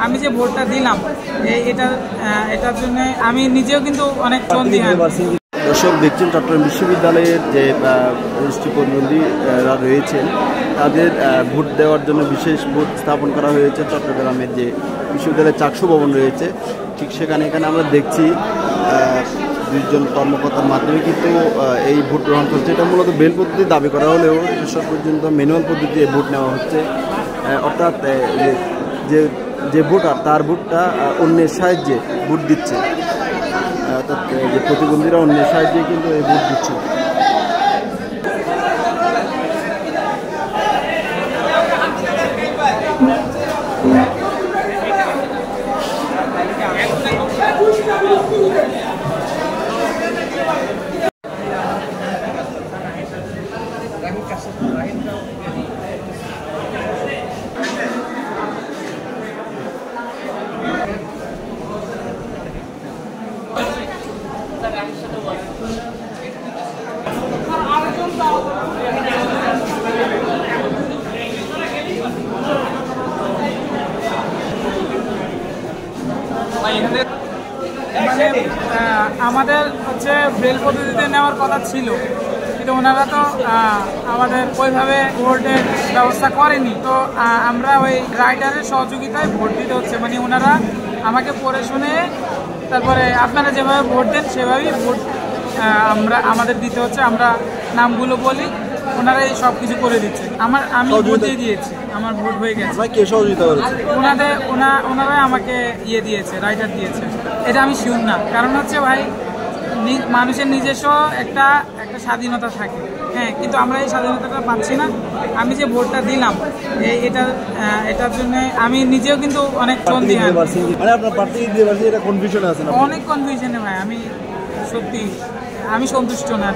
আমি যে ভোটটা দিলাম এটার জন্য আমি নিজেও কিন্তু অনেক সন্দিহান। দর্শক দেখছেন চট্টগ্রাম বিশ্ববিদ্যালয়ের যে দৃষ্টি প্রতিবন্ধীরা রয়েছেন তাদের ভোট দেওয়ার জন্য বিশেষ বুথ স্থাপন করা হয়েছে চট্টগ্রামের যে বিশ্ববিদ্যালয়ের চাকসু ভবন রয়েছে ঠিক এখানে আমরা দেখছি দুইজন কর্মকর্তার মাধ্যমে কিন্তু এই ভোট গ্রহণ করছে। এটা মূলত বেল পদ্ধতি দাবি করা হলেও শেষ পর্যন্ত ম্যানুয়াল পদ্ধতিতে ভোট নেওয়া হচ্ছে, অর্থাৎ যে ভোটার তার ভোটটা অন্যের সাহায্যে ভোট দিচ্ছে, অর্থাৎ যে প্রতিবন্ধীরা অন্যের সাহায্যে কিন্তু এই ভোট দিচ্ছে। মানে আমাদের হচ্ছে ব্রেল পদ্ধতিতে নেওয়ার কথা ছিল, কিন্তু ওনারা তো আমাদের ওইভাবে ভোটের ব্যবস্থা করেনি। তো আমরা ওই রাইটারের সহযোগিতায় ভোট দিতে হচ্ছে, মানে ওনারা আমাকে পড়ে শুনে তারপরে আপনারা যেভাবে ভোট দেন সেভাবেই ভোট আমাদের দিতে হচ্ছে। আমরা নামগুলো বলি, ওনারা এই সব কিছু করে দিচ্ছে। আমি ভোট দিয়ে দিয়েছি, আমার ভোট হয়ে গেছে। ওনারা আমাকে দিয়েছে, রাইটার দিয়েছে। এটা আমি শিওর না, কারণ হচ্ছে ভাই মানুষের নিজস্ব একটা স্বাধীনতা থাকে, হ্যাঁ, কিন্তু আমরা এই স্বাধীনতাটা পাচ্ছি না। আমি যে ভোটটা দিলাম এটার জন্য আমি নিজেও কিন্তু অনেক সন্দিহান, অনেক কনফিউশনে ভাই। আমি সত্যি সন্তুষ্ট না।